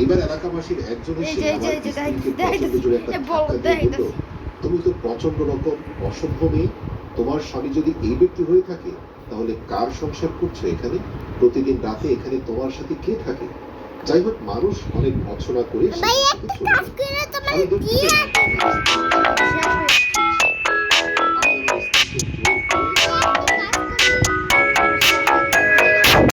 এবার এলাকাবাসীর একজন এসে আমার স্ত্রীকে প্রচন্ড জোরে একটা ধাক্কা দিয়ে বলল, তুমি তো প্রচন্ড রকম অসভ্য মেয়ে, তোমার স্বামী যদি এই ব্যক্তি হয়ে থাকে তাহলে কার সংসার করছো এখানে? প্রতিদিন রাতে এখানে তোমার সাথে কে থাকে? যাই হোক, মানুষ অনেক ভৎসনা করে সেখান থেকে চলে যায়। আমি দুঃখিত।